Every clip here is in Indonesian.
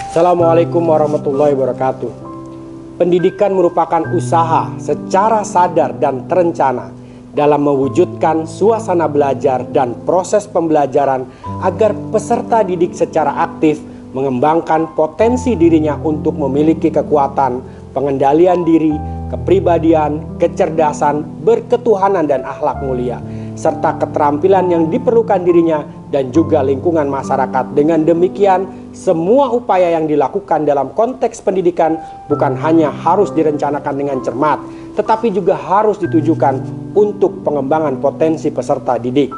Assalamualaikum warahmatullahi wabarakatuh. Pendidikan merupakan usaha secara sadar dan terencana dalam mewujudkan suasana belajar dan proses pembelajaran agar peserta didik secara aktif mengembangkan potensi dirinya untuk memiliki kekuatan, pengendalian diri, kepribadian, kecerdasan, berketuhanan dan akhlak mulia, serta keterampilan yang diperlukan dirinya dan juga lingkungan masyarakat. Dengan demikian, semua upaya yang dilakukan dalam konteks pendidikan bukan hanya harus direncanakan dengan cermat, tetapi juga harus ditujukan untuk pengembangan potensi peserta didik.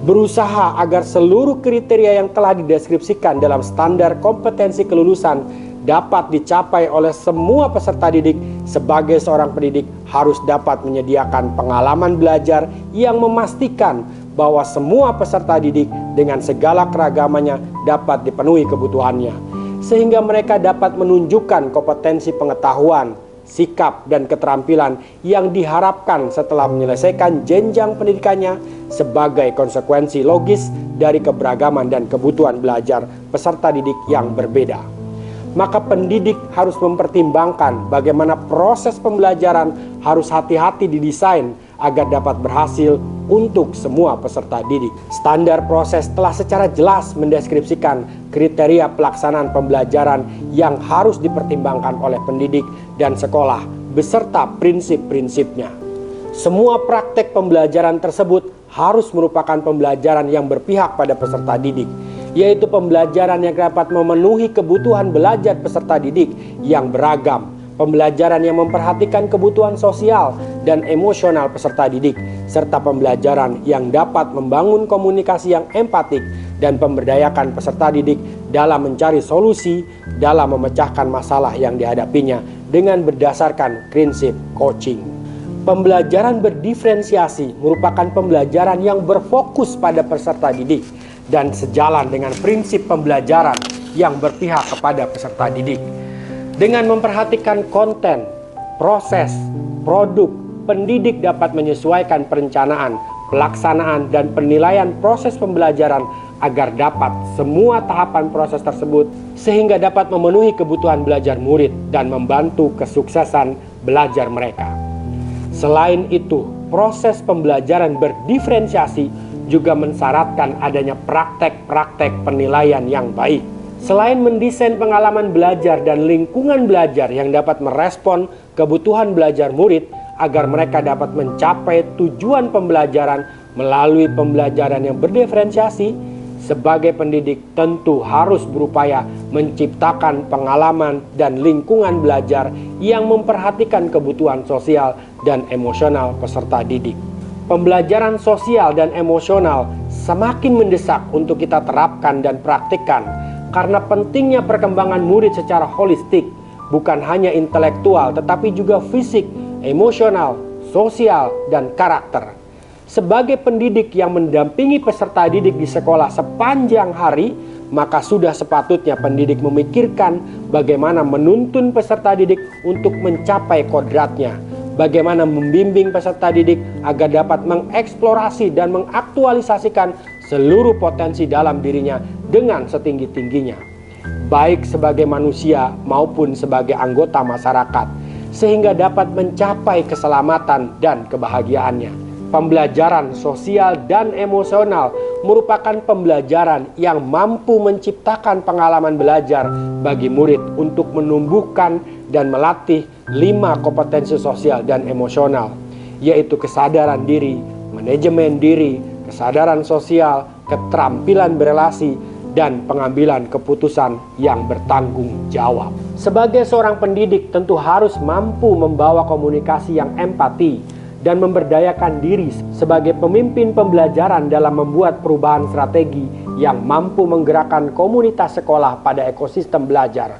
Berusaha agar seluruh kriteria yang telah dideskripsikan dalam standar kompetensi kelulusan dapat dicapai oleh semua peserta didik. Sebagai seorang pendidik harus dapat menyediakan pengalaman belajar yang memastikan bahwa semua peserta didik dengan segala keragamannya dapat dipenuhi kebutuhannya, sehingga mereka dapat menunjukkan kompetensi pengetahuan, sikap, dan keterampilan yang diharapkan setelah menyelesaikan jenjang pendidikannya sebagai konsekuensi logis dari keberagaman dan kebutuhan belajar peserta didik yang berbeda. Maka pendidik harus mempertimbangkan bagaimana proses pembelajaran harus hati-hati didesain agar dapat berhasil untuk semua peserta didik. Standar proses telah secara jelas mendeskripsikan kriteria pelaksanaan pembelajaran yang harus dipertimbangkan oleh pendidik dan sekolah beserta prinsip-prinsipnya. Semua praktek pembelajaran tersebut harus merupakan pembelajaran yang berpihak pada peserta didik, yaitu pembelajaran yang dapat memenuhi kebutuhan belajar peserta didik yang beragam, pembelajaran yang memperhatikan kebutuhan sosial dan emosional peserta didik, serta pembelajaran yang dapat membangun komunikasi yang empatik dan memberdayakan peserta didik dalam mencari solusi dalam memecahkan masalah yang dihadapinya dengan berdasarkan prinsip coaching. Pembelajaran berdiferensiasi merupakan pembelajaran yang berfokus pada peserta didik dan sejalan dengan prinsip pembelajaran yang berpihak kepada peserta didik. Dengan memperhatikan konten, proses, produk, pendidik dapat menyesuaikan perencanaan, pelaksanaan, dan penilaian proses pembelajaran agar dapat semua tahapan proses tersebut sehingga dapat memenuhi kebutuhan belajar murid dan membantu kesuksesan belajar mereka. Selain itu, proses pembelajaran berdiferensiasi juga mensyaratkan adanya praktek-praktek penilaian yang baik. Selain mendesain pengalaman belajar dan lingkungan belajar yang dapat merespon kebutuhan belajar murid agar mereka dapat mencapai tujuan pembelajaran melalui pembelajaran yang berdiferensiasi, sebagai pendidik tentu harus berupaya menciptakan pengalaman dan lingkungan belajar yang memperhatikan kebutuhan sosial dan emosional peserta didik. Pembelajaran sosial dan emosional semakin mendesak untuk kita terapkan dan praktikkan karena pentingnya perkembangan murid secara holistik, bukan hanya intelektual tetapi juga fisik, emosional, sosial, dan karakter. Sebagai pendidik yang mendampingi peserta didik di sekolah sepanjang hari, maka sudah sepatutnya pendidik memikirkan bagaimana menuntun peserta didik untuk mencapai kodratnya, bagaimana membimbing peserta didik agar dapat mengeksplorasi dan mengaktualisasikan seluruh potensi dalam dirinya dengan setinggi-tingginya, baik sebagai manusia maupun sebagai anggota masyarakat, sehingga dapat mencapai keselamatan dan kebahagiaannya. Pembelajaran sosial dan emosional merupakan pembelajaran yang mampu menciptakan pengalaman belajar bagi murid untuk menumbuhkan dan melatih 5 kompetensi sosial dan emosional, yaitu kesadaran diri, manajemen diri, kesadaran sosial, keterampilan berelasi, dan pengambilan keputusan yang bertanggung jawab. Sebagai seorang pendidik tentu harus mampu membawa komunikasi yang empati dan memberdayakan diri sebagai pemimpin pembelajaran dalam membuat perubahan strategi yang mampu menggerakkan komunitas sekolah pada ekosistem belajar.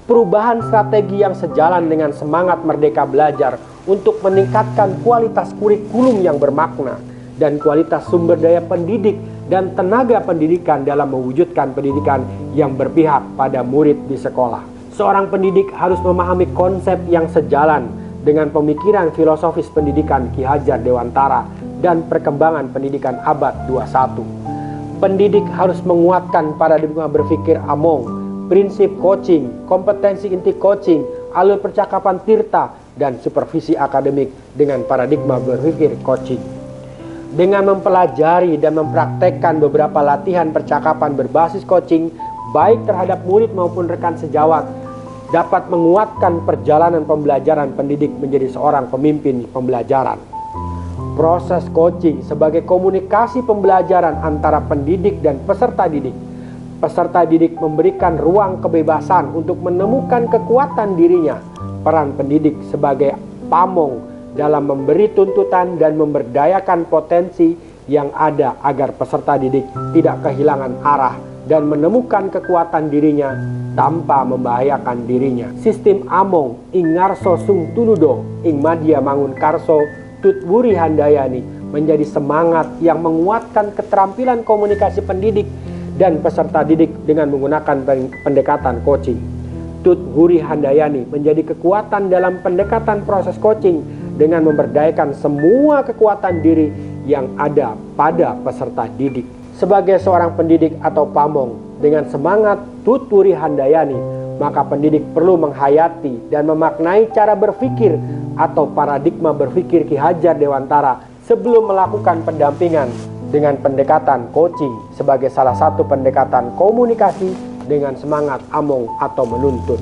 Perubahan strategi yang sejalan dengan semangat merdeka belajar untuk meningkatkan kualitas kurikulum yang bermakna dan kualitas sumber daya pendidik dan tenaga pendidikan dalam mewujudkan pendidikan yang berpihak pada murid di sekolah. Seorang pendidik harus memahami konsep yang sejalan dengan pemikiran filosofis pendidikan Ki Hajar Dewantara dan perkembangan pendidikan abad 21. Pendidik harus menguatkan paradigma berpikir Among, prinsip coaching, kompetensi inti coaching, alur percakapan Tirta, dan supervisi akademik dengan paradigma berpikir coaching. Dengan mempelajari dan mempraktekkan beberapa latihan percakapan berbasis coaching, baik terhadap murid maupun rekan sejawat, dapat menguatkan perjalanan pembelajaran pendidik menjadi seorang pemimpin pembelajaran. Proses coaching sebagai komunikasi pembelajaran antara pendidik dan peserta didik. Peserta didik memberikan ruang kebebasan untuk menemukan kekuatan dirinya. Peran pendidik sebagai pamong dalam memberi tuntutan dan memberdayakan potensi yang ada agar peserta didik tidak kehilangan arah dan menemukan kekuatan dirinya tanpa membahayakan dirinya. Sistem among ing ngarso sung tuludo ing madya mangun karso tutwuri handayani menjadi semangat yang menguatkan keterampilan komunikasi pendidik dan peserta didik dengan menggunakan pendekatan coaching. Tutwuri handayani menjadi kekuatan dalam pendekatan proses coaching dengan memberdayakan semua kekuatan diri yang ada pada peserta didik. Sebagai seorang pendidik atau pamong dengan semangat tutwuri handayani, maka pendidik perlu menghayati dan memaknai cara berpikir atau paradigma berpikir Ki Hajar Dewantara sebelum melakukan pendampingan dengan pendekatan coaching sebagai salah satu pendekatan komunikasi dengan semangat among atau menuntun.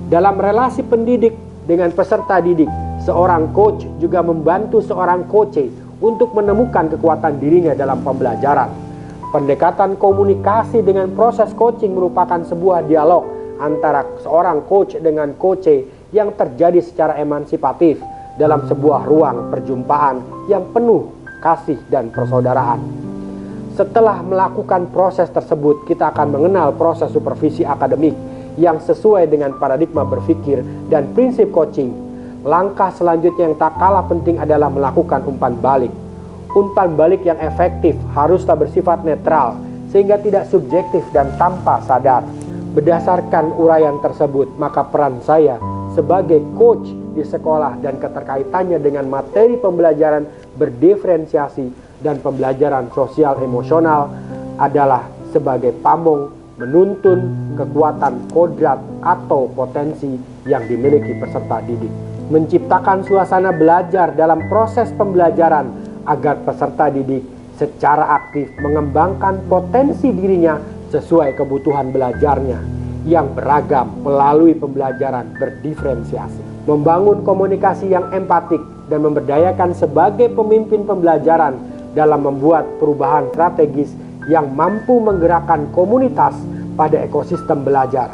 Dalam relasi pendidik dengan peserta didik, seorang coach juga membantu seorang coache untuk menemukan kekuatan dirinya dalam pembelajaran. Pendekatan komunikasi dengan proses coaching merupakan sebuah dialog antara seorang coach dengan coache yang terjadi secara emansipatif dalam sebuah ruang perjumpaan yang penuh kasih dan persaudaraan. Setelah melakukan proses tersebut, kita akan mengenal proses supervisi akademik yang sesuai dengan paradigma berpikir dan prinsip coaching. Langkah selanjutnya yang tak kalah penting adalah melakukan umpan balik. Umpan balik yang efektif haruslah bersifat netral sehingga tidak subjektif dan tanpa sadar. Berdasarkan uraian tersebut, maka peran saya sebagai coach di sekolah dan keterkaitannya dengan materi pembelajaran berdiferensiasi dan pembelajaran sosial emosional adalah sebagai pamong menuntun kekuatan kodrat atau potensi yang dimiliki peserta didik. Menciptakan suasana belajar dalam proses pembelajaran agar peserta didik secara aktif mengembangkan potensi dirinya sesuai kebutuhan belajarnya yang beragam melalui pembelajaran berdiferensiasi. Membangun komunikasi yang empatik dan memberdayakan sebagai pemimpin pembelajaran dalam membuat perubahan strategis yang mampu menggerakkan komunitas pada ekosistem belajar.